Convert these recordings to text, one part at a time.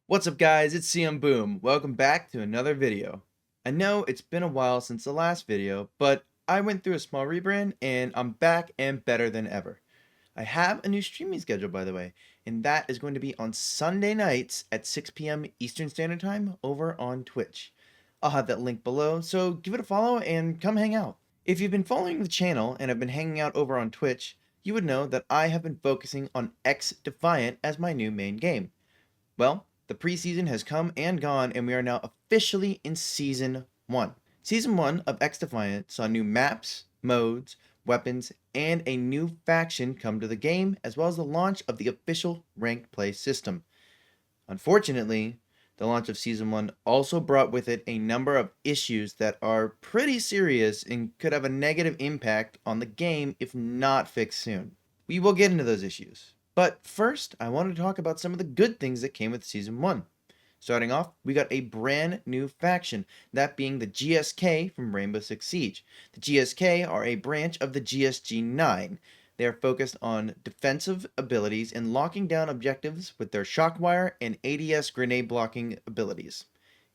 What's up guys, it's CM Boom. Welcome back to another video. I know it's been a while since the last video, but I went through a small rebrand and I'm back and better than ever. I have a new streaming schedule by the way, and that is going to be on Sunday nights at 6 p.m. Eastern Standard Time over on Twitch. I'll have that link below, so give it a follow and come hang out. If you've been following the channel and have been hanging out over on Twitch, you would know that I have been focusing on Xdefiant as my new main game. Well, the preseason has come and gone, and we are now officially in Season 1. Season 1 of Xdefiant saw new maps, modes, weapons, and a new faction come to the game, as well as the launch of the official ranked play system. Unfortunately, the launch of Season 1 also brought with it a number of issues that are pretty serious and could have a negative impact on the game if not fixed soon. We will get into those issues. But first, I want to talk about some of the good things that came with Season 1. Starting off, we got a brand new faction, that being the GSK from Rainbow Six Siege. The GSK are a branch of the GSG-9. They are focused on defensive abilities and locking down objectives with their shockwire and ADS grenade blocking abilities.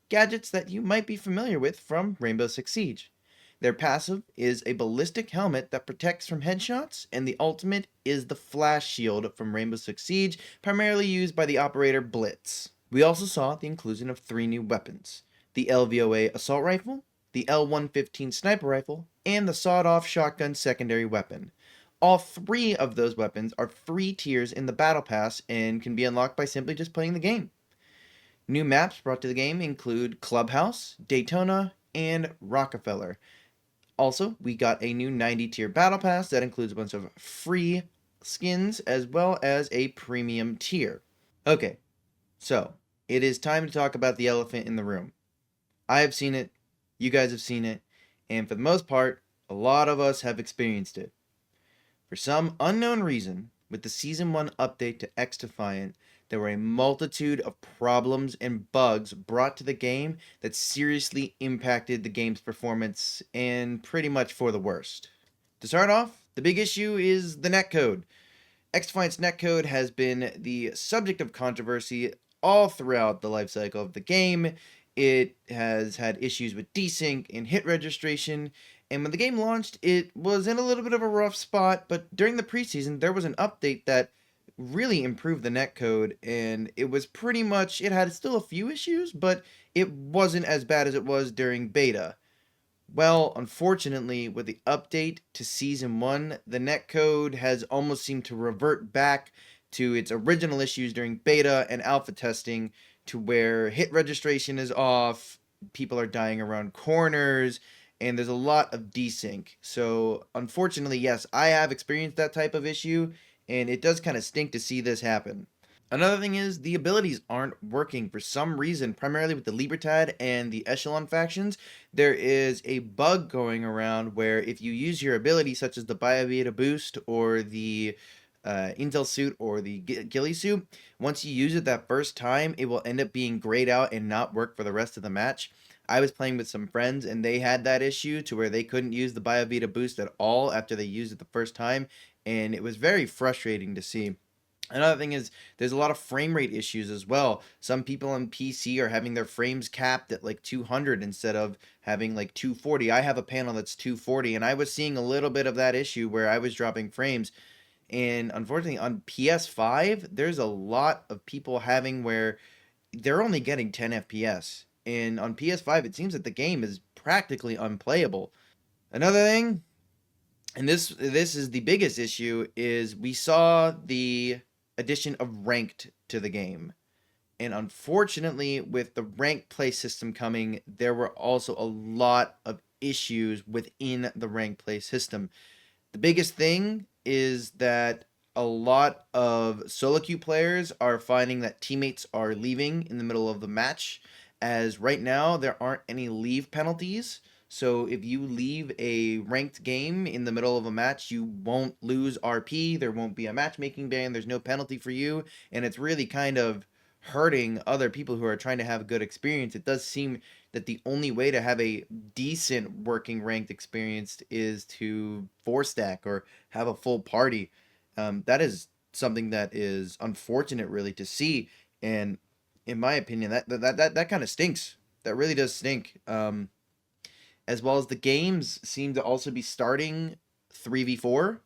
Gadgets that you might be familiar with from Rainbow Six Siege. Their passive is a ballistic helmet that protects from headshots, and the ultimate is the flash shield from Rainbow Six Siege, primarily used by the operator Blitz. We also saw the inclusion of 3 new weapons: the LVOA assault rifle, the L115 sniper rifle, and the sawed-off shotgun secondary weapon. All 3 of those weapons are free tiers in the Battle Pass and can be unlocked by simply just playing the game. New maps brought to the game include Clubhouse, Daytona, and Rockefeller. Also, we got a new 90 tier battle pass that includes a bunch of free skins as well as a premium tier. Okay, so it is time to talk about the elephant in the room. I have seen it, you guys have seen it, and for the most part, a lot of us have experienced it. For some unknown reason, with the Season 1 update to Xdefiant, there were a multitude of problems and bugs brought to the game that seriously impacted the game's performance, and pretty much for the worst. To start off, the big issue is the netcode. Xdefiant's netcode has been the subject of controversy all throughout the life cycle of the game. It has had issues with desync and hit registration, and when the game launched, it was in a little bit of a rough spot, but during the preseason, there was an update that really improved the netcode, and it was pretty much, it had still a few issues, but it wasn't as bad as it was during beta. Well, unfortunately, with the update to Season 1, the netcode has almost seemed to revert back to its original issues during beta and alpha testing, to where hit registration is off, people are dying around corners, and there's a lot of desync. So, unfortunately, yes, I have experienced that type of issue, and it does kind of stink to see this happen. Another thing is the abilities aren't working for some reason, primarily with the Libertad and the Echelon factions. There is a bug going around where if you use your ability, such as the Bayavita boost or the Intel suit or the Ghillie suit, once you use it that first time, it will end up being grayed out and not work for the rest of the match. I was playing with some friends and they had that issue to where they couldn't use the Bayavita boost at all after they used it the first time, and it was very frustrating to see. Another thing is there's a lot of frame rate issues as well. Some people on PC are having their frames capped at like 200 instead of having like 240. I have a panel that's 240, and I was seeing a little bit of that issue where I was dropping frames. And unfortunately on PS5, there's a lot of people having where they're only getting 10 FPS. And on PS5, it seems that the game is practically unplayable. Another thing, and this is the biggest issue, is we saw the addition of ranked to the game. And unfortunately, with the ranked play system coming, there were also a lot of issues within the ranked play system. The biggest thing is that a lot of solo queue players are finding that teammates are leaving in the middle of the match, as right now there aren't any leave penalties. So if you leave a ranked game in the middle of a match, you won't lose RP, there won't be a matchmaking ban, there's no penalty for you, and it's really kind of hurting other people who are trying to have a good experience. It does seem that the only way to have a decent working ranked experience is to 4-stack or have a full party. That is something that is unfortunate, really, to see. And In my opinion, that kind of stinks. That really does stink. As well as the games seem to also be starting 3v4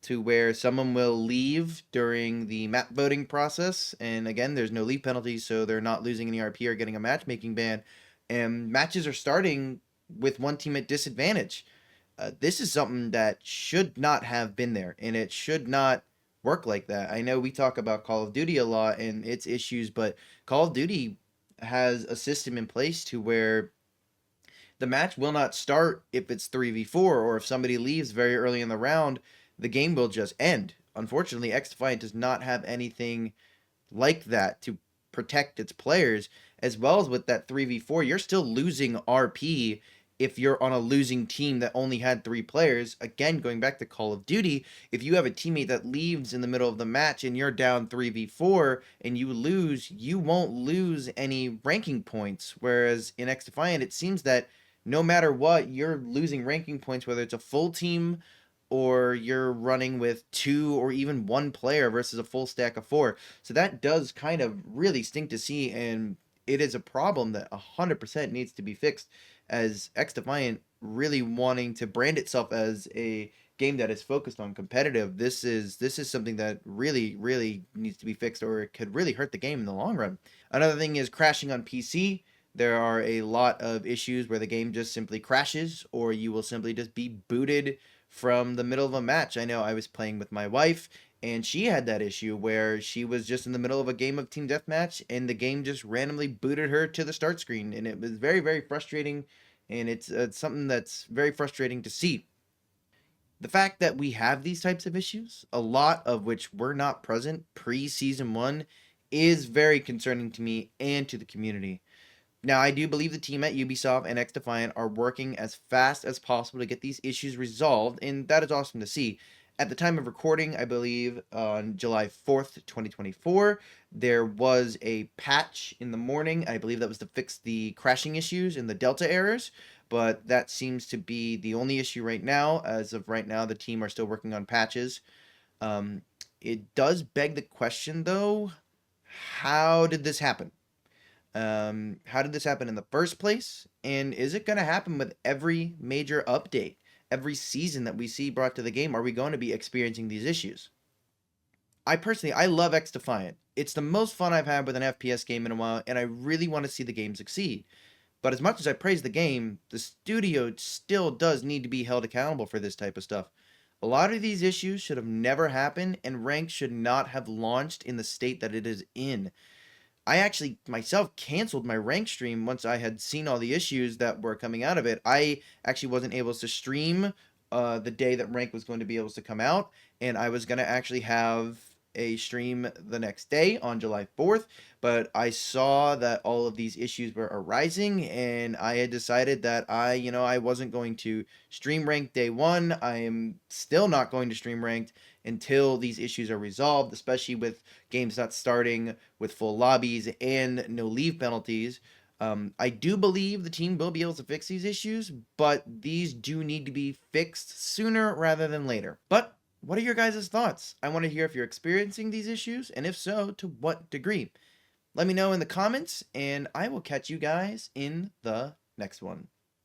to where someone will leave during the map voting process. And again, there's no leave penalties, so they're not losing any RP or getting a matchmaking ban. And matches are starting with one team at disadvantage. This is something that should not have been there, and it should not work like that. I know we talk about Call of Duty a lot and its issues, but Call of Duty has a system in place to where the match will not start if it's 3v4, or if somebody leaves very early in the round, the game will just end. Unfortunately, Xdefiant does not have anything like that to protect its players. As well as with that 3v4, you're still losing RP if you're on a losing team that only had 3 players. Again, going back to Call of Duty, if you have a teammate that leaves in the middle of the match and you're down 3v4 and you lose, you won't lose any ranking points. Whereas in Xdefiant, it seems that no matter what, you're losing ranking points, whether it's a full team or you're running with 2 or even 1 player versus a full stack of 4. So that does kind of really stink to see, and it is a problem that 100% needs to be fixed, as Xdefiant really wanting to brand itself as a game that is focused on competitive. This is something that really needs to be fixed, or it could really hurt the game in the long run. Another thing is crashing on PC. There are a lot of issues where the game just simply crashes, or you will simply just be booted from the middle of a match. I know I was playing with my wife, and she had that issue where she was just in the middle of a game of team deathmatch, and the game just randomly booted her to the start screen, and it was very frustrating, and it's something that's very frustrating to see. The fact that we have these types of issues, a lot of which were not present pre-season 1, is very concerning to me and to the community. Now, I do believe the team at Ubisoft and Xdefiant are working as fast as possible to get these issues resolved, and that is awesome to see. At the time of recording, I believe on July 4th, 2024, there was a patch in the morning. I believe that was to fix the crashing issues and the Delta errors, but that seems to be the only issue right now. As of right now, the team are still working on patches. Um, it does beg the question, though, how did this happen? How did this happen in the first place? And is it going to happen with every major update, every season that we see brought to the game? Are we going to be experiencing these issues? I love Xdefiant. It's the most fun I've had with an FPS game in a while, and I really want to see the game succeed. But as much as I praise the game, the studio still does need to be held accountable for this type of stuff. A lot of these issues should have never happened, and Rank should not have launched in the state that it is in. I actually myself canceled my rank stream once I had seen all the issues that were coming out of it. I actually wasn't able to stream the day that rank was going to be able to come out, and I was going to actually have a stream the next day on July 4th, but I saw that all of these issues were arising, and I had decided that I wasn't going to stream ranked day 1. I am still not going to stream ranked until these issues are resolved, especially with games not starting with full lobbies and no leave penalties. I do believe the team will be able to fix these issues, but these do need to be fixed sooner rather than later. But what are your guys' thoughts? I want to hear if you're experiencing these issues, and if so, to what degree. Let me know in the comments, and I will catch you guys in the next one.